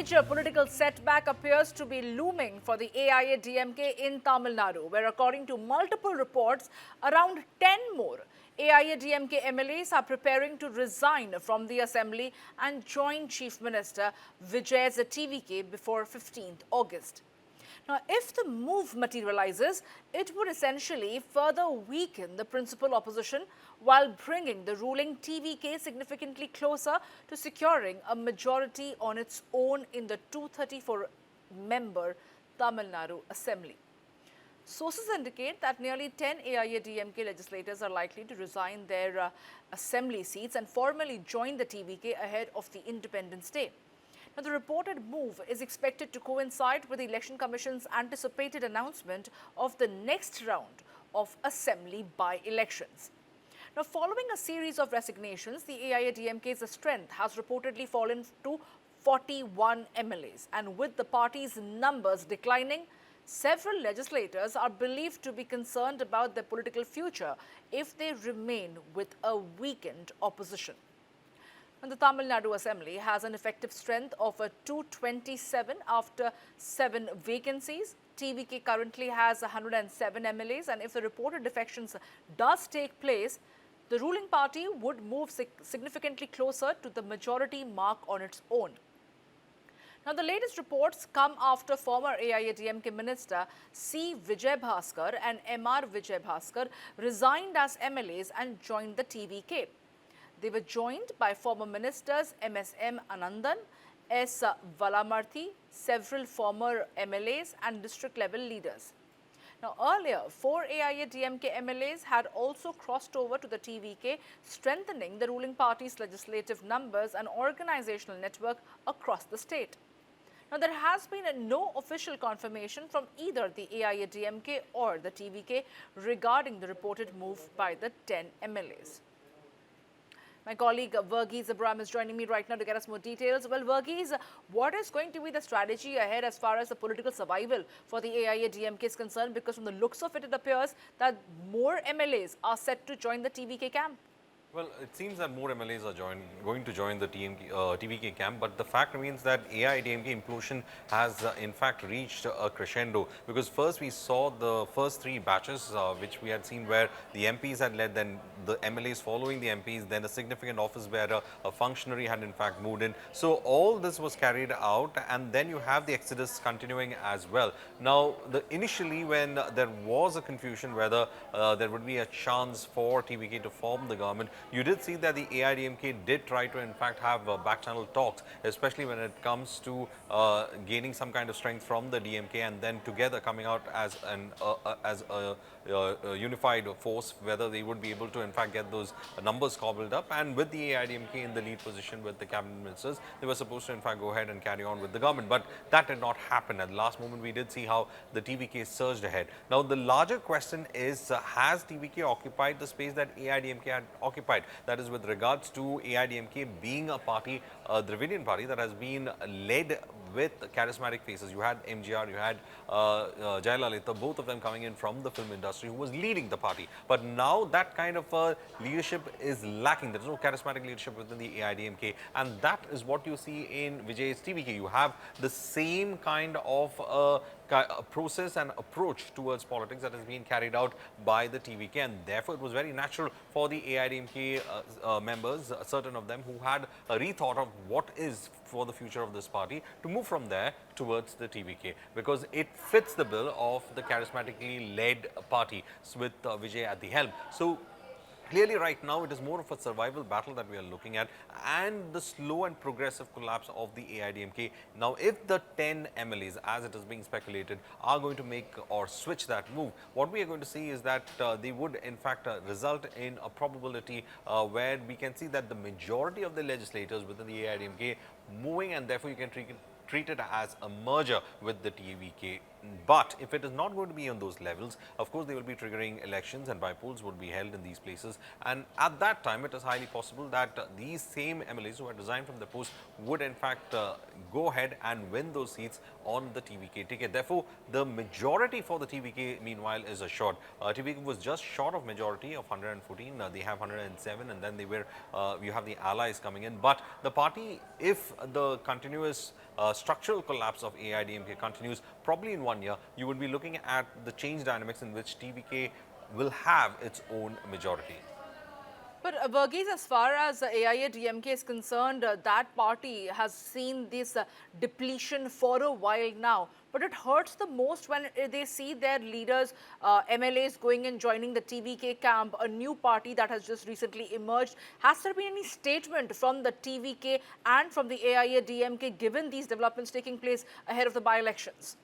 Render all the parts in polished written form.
major political setback appears to be looming for the AIADMK in Tamil Nadu, where according to multiple reports, around 10 more AIADMK MLAs are preparing to resign from the assembly and join Chief Minister Vijay's TVK before 15th August. Now, if the move materializes, it would essentially further weaken the principal opposition while bringing the ruling TVK significantly closer to securing a majority on its own in the 234-member Tamil Nadu Assembly. Sources indicate that nearly 10 AIADMK legislators are likely to resign their assembly seats and formally join the TVK ahead of the Independence Day. Now, the reported move is expected to coincide with the Election Commission's anticipated announcement of the next round of assembly by-elections. Now, following a series of resignations, the AIADMK's strength has reportedly fallen to 41 MLAs, and with the party's numbers declining, several legislators are believed to be concerned about their political future if they remain with a weakened opposition. And the Tamil Nadu Assembly has an effective strength of 227 after 7 vacancies. TVK currently has 107 MLAs, and if the reported defections does take place, the ruling party would move significantly closer to the majority mark on its own. Now, the latest reports come after former AIADMK Minister C. Vijay and M.R. Vijay resigned as MLAs and joined the TVK. They were joined by former ministers M.S.M. Anandan, S. Valamarthi, several former MLAs and district-level leaders. Now, earlier, 4 AIADMK MLAs had also crossed over to the TVK, strengthening the ruling party's legislative numbers and organizational network across the state. Now, there has been no official confirmation from either the AIADMK or the TVK regarding the reported move by the 10 MLAs. My colleague Verghese Abraham is joining me right now to get us more details. Well, Verghese, what is going to be the strategy ahead as far as the political survival for the AIADMK is concerned? Because from the looks of it, it appears that more MLAs are set to join the TVK camp. Well, it seems that more MLAs are going to join the TVK camp, but the fact remains that AIADMK implosion has in fact reached a crescendo, because first we saw the first 3 batches which we had seen where the MPs had led, then the MLAs following the MPs, then a significant office bearer, a functionary had in fact moved in. So all this was carried out, and then you have the exodus continuing as well. Now, initially when there was a confusion whether there would be a chance for TVK to form the government, you did see that the AIADMK did try to in fact have back-channel talks, especially when it comes to gaining some kind of strength from the DMK and then together coming out as a unified force, whether they would be able to in fact get those numbers cobbled up. And with the AIADMK in the lead position with the cabinet ministers, they were supposed to in fact go ahead and carry on with the government. But that did not happen. At the last moment, we did see how the TVK surged ahead. Now, the larger question is, has TVK occupied the space that AIADMK had occupied? That is with regards to AIADMK being a party, a Dravidian party that has been led with charismatic faces. You had MGR, you had Jayalalitha, both of them coming in from the film industry, who was leading the party. But now that kind of leadership is lacking. There is no charismatic leadership within the AIADMK, and that is what you see in Vijay's TVK. You have the same kind of process and approach towards politics that has been carried out by the TVK, and therefore it was very natural for the AIADMK members, certain of them who had a rethought of what is for the future of this party, to move from there towards the TVK, because it fits the bill of the charismatically led party with Vijay at the helm. So clearly right now it is more of a survival battle that we are looking at, and the slow and progressive collapse of the AIADMK. Now, if the 10 MLAs, as it is being speculated, are going to make or switch that move, what we are going to see is that they would in fact result in a probability where we can see that the majority of the legislators within the AIADMK moving, and therefore you can treat it as a merger with the TVK. But if it is not going to be on those levels, of course they will be triggering elections and by-polls would be held in these places, and at that time it is highly possible that these same MLAs who had resigned from the post would in fact go ahead and win those seats on the TVK ticket. Therefore, the majority for the TVK meanwhile is assured. TVK was just short of majority of 114, they have 107, and then they were you have the allies coming in. But the party, if the continuous structural collapse of AIADMK continues, probably in 1 year, you would be looking at the change dynamics in which TVK will have its own majority. But Verghese, as far as AIADMK is concerned, that party has seen this depletion for a while now. But it hurts the most when they see their leaders, MLAs, going and joining the TVK camp, a new party that has just recently emerged. Has there been any statement from the TVK and from the AIADMK given these developments taking place ahead of the by-elections?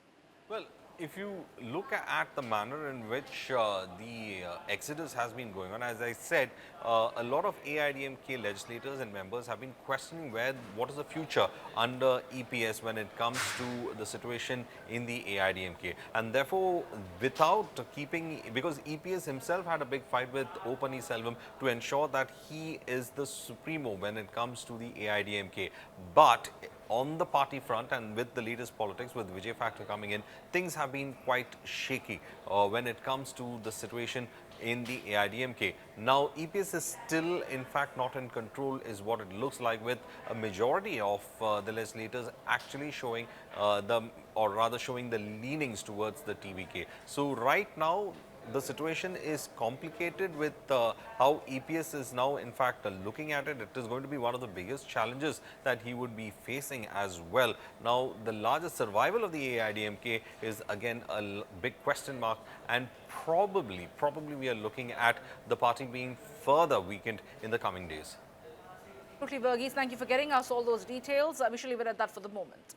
Well, if you look at the manner in which the exodus has been going on, as I said, a lot of AIADMK legislators and members have been questioning what is the future under EPS when it comes to the situation in the AIADMK. And therefore, without keeping, because EPS himself had a big fight with O. Selvam to ensure that he is the supremo when it comes to the AIADMK. But on the party front and with the latest politics, with Vijay factor coming in, things have been quite shaky when it comes to the situation in the AIADMK. Now, EPS is still, in fact, not in control, is what it looks like, with a majority of the legislators actually showing showing the leanings towards the TVK. So, right now, the situation is complicated with how EPS is now, in fact, looking at it. It is going to be one of the biggest challenges that he would be facing as well. Now, the largest survival of the AIADMK is again a big question mark, and probably we are looking at the party being further weakened in the coming days. Verghese, thank you for getting us all those details. We shall leave it at that for the moment.